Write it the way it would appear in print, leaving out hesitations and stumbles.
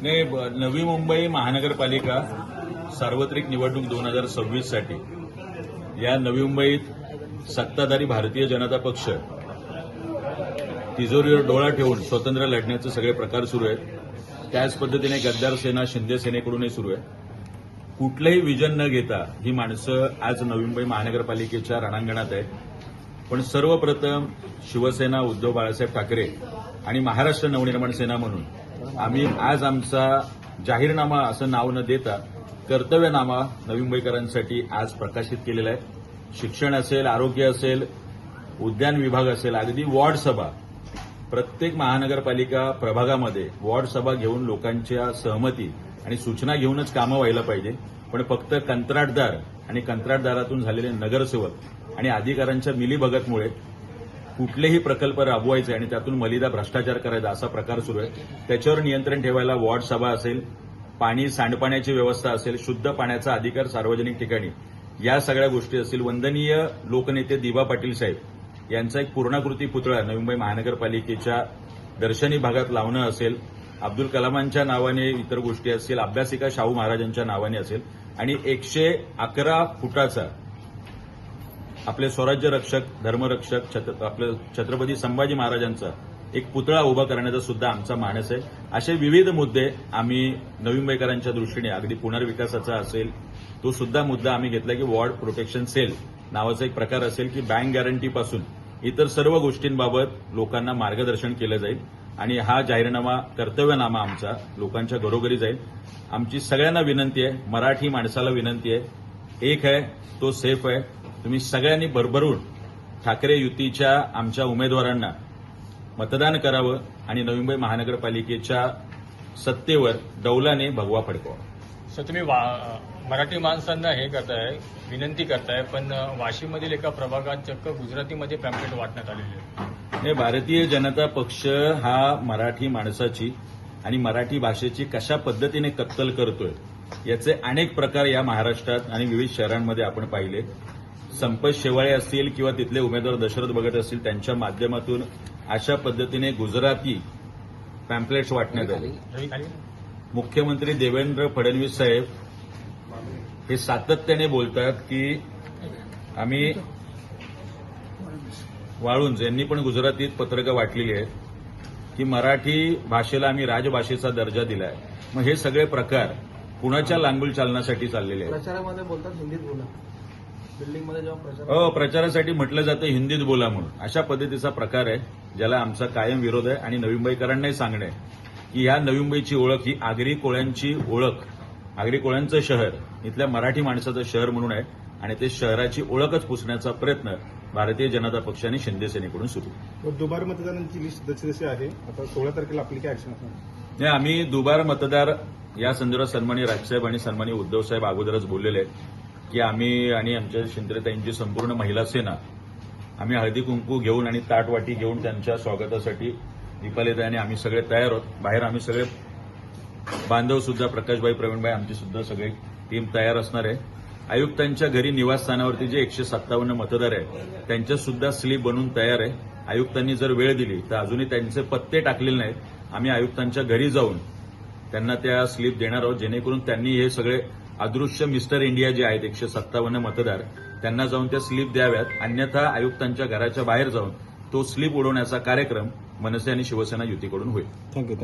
नाही, नवी मुंबई महानगरपालिका सार्वत्रिक निवडणूक 2026 साठी या नवी मुंबईत सत्ताधारी भारतीय जनता पक्ष तिजोरीवर डोळा ठेवून स्वतंत्र लढण्याचे सगळे प्रकार सुरू आहेत. त्याच पद्धतीने गद्दार सेना शिंदे सेनेकडूनही सुरू आहे. कुठलंही विजन न घेता ही माणसं आज नवी मुंबई महानगरपालिकेच्या रणांगणात आहेत. पण सर्वप्रथम शिवसेना, उद्धव बाळासाहेब ठाकरे आणि महाराष्ट्र नवनिर्माण सेना म्हणून आम्ही आज आमचा जाहीरनामा असं नाव न देता कर्तव्यनामा नवी मुंबईकरांसाठी आज प्रकाशित केलेला आहे. शिक्षण असेल, आरोग्य असेल, उद्यान विभाग असेल, अगदी वॉर्ड सभा, प्रत्येक महानगरपालिका प्रभागामध्ये वॉर्ड सभा घेऊन लोकांच्या सहमती आणि सूचना घेऊनच कामं व्हायला पाहिजे. पण फक्त कंत्राटदार आणि कंत्राटदारातून झालेले नगरसेवक आणि अधिकाऱ्यांच्या मिलीभगतमुळे कुठलेही प्रकल्प राबवायचे आणि त्यातून मलिदा भ्रष्टाचार करायचा असा प्रकार सुरू आहे. त्याच्यावर नियंत्रण ठेवायला वॉर्ड सभा असेल, पाणी सांडपाण्याची व्यवस्था असेल, शुद्ध पाण्याचा अधिकार सार्वजनिक ठिकाणी, या सगळ्या गोष्टी असतील. वंदनीय लोकनेते दिबा पाटील साहेब यांचा एक पूर्णाकृती पुतळा नवी मुंबई महानगरपालिकेच्या दर्शनी भागात लावणं असेल, अब्दुल कलामांच्या नावाने इतर गोष्टी असतील, अभ्यासिका शाहू महाराजांच्या नावाने असेल आणि 111 फुटाचा आपले स्वराज्य रक्षक, धर्मरक्षक आपले छत्रपती संभाजी महाराजांचा एक पुतळा उभा करण्याचा सुद्धा आमचा मानस आहे. असे विविध मुद्दे आम्ही नवी मुंबईकरांच्या दृष्टीने, अगदी पुनर्विकासाचा असेल तो सुद्धा मुद्दा आम्ही घेतला की वॉर्ड प्रोटेक्शन सेल नावाचा एक प्रकार असेल की बँक गॅरंटीपासून इतर सर्व गोष्टींबाबत लोकांना मार्गदर्शन केलं जाईल आणि हा जाहीरनामा, कर्तव्यनामा आमचा लोकांच्या घरोघरी जाईल. आमची सगळ्यांना विनंती आहे, मराठी माणसाला विनंती आहे, एक आहे तो सेफ आहे. तुम्ही सगळ्यांनी भरभरून ठाकरे युतीच्या आमच्या उमेदवारांना मतदान करावं आणि नवी मुंबई महानगरपालिकेच्या सत्तेवर डौलाने भगवा फडकवा. सर, तुम्ही मराठी माणसांना हे करताय, विनंती करताय, पण वाशीमधील एका प्रभागात चक्क गुजरातीमध्ये पॅम्पलेट वाटण्यात आलेले आहे. भारतीय जनता पक्ष हा मराठी माणसाची आणि मराठी भाषेची कशा पद्धतीने कत्तल करतोय याचे अनेक प्रकार या महाराष्ट्रात आणि विविध शहरांमध्ये आपण पाहिले. संपत शेवाळे असतील किंवा तिथले उमेदवार दशरथ भगत असतील, त्यांच्या माध्यमातून अशा पद्धतीने गुजराती पॅम्पलेट्स वाटण्यात आले. मुख्यमंत्री देवेंद्र फडणवीस साहेब हे सातत्याने बोलतात की आम्ही, वाळुंज यांनी पण गुजरातीत पत्रकं वाटलेली आहेत की मराठी भाषेला आम्ही राजभाषेचा दर्जा दिलाय. मग हे सगळे प्रकार कुणाच्या लांगुल चालनासाठी चाललेले आहेत? प्रचारामध्ये बोलतात हिंदीत बोला, बिल्डिंगमध्ये जेव्हा प्रचारासाठी म्हटलं जातं हिंदीत बोला म्हणून. अशा पद्धतीचा प्रकार आहे ज्याला आमचा कायम विरोध आहे. आणि नवी मुंबईकरांनाही सांगणं आहे की या नवी मुंबईची ओळख ही आगरी कोळ्यांची ओळख, आगरी कोळ्यांचं शहर, इथल्या मराठी माणसाचं शहर म्हणून आहे आणि ते शहराची ओळखच पुसण्याचा प्रयत्न भारतीय जनता पक्ष आणि शिंदे सेनेकडून सुरू आहे. दुबार मतदारांची लिस्ट जशी आहे आता 16 तारखेला आपली काय ऍक्शन असणार? नाही, आम्ही दुबार मतदार या संदर्भात सन्माननीय राजसाहेब आणि सन्माननीय उद्धव साहेब अगोदरच बोललेले आहेत की आम्ही आणि आमच्या शिंदेताईंची संपूर्ण महिला सेना आम्ही हळदी कुंकू घेऊन आणि ताटवाटी घेऊन त्यांच्या स्वागतासाठी दीपालीताई आणि आम्ही सगळे तयार आहोत. बाहेर आम्ही सगळे बांधव सुद्धा, प्रकाशभाई, प्रवीणभाई, आमची सुद्धा सगळी टीम तयार असणार आहे. आयुक्तांच्या घरी निवासस्थानावरती जे 157 मतदार आहेत त्यांच्या सुद्धा स्लीप बनवून तयार आहे. आयुक्तांनी जर वेळ दिली तर अजूनही त्यांचे पत्ते टाकलेले नाहीत. आम्ही आयुक्तांच्या घरी जाऊन त्यांना त्या स्लीप देणार आहोत, जेणेकरून त्यांनी हे सगळे अदृश्य मिस्टर इंडिया जे आहेत 157 मतदार, त्यांना जाऊन त्या स्लीप द्याव्यात. अन्यथा आयुक्तांच्या घराच्या बाहेर जाऊन तो स्लीप उडवण्याचा कार्यक्रम मनसे आणि शिवसेना युतीकडून होईल. थँक्यू.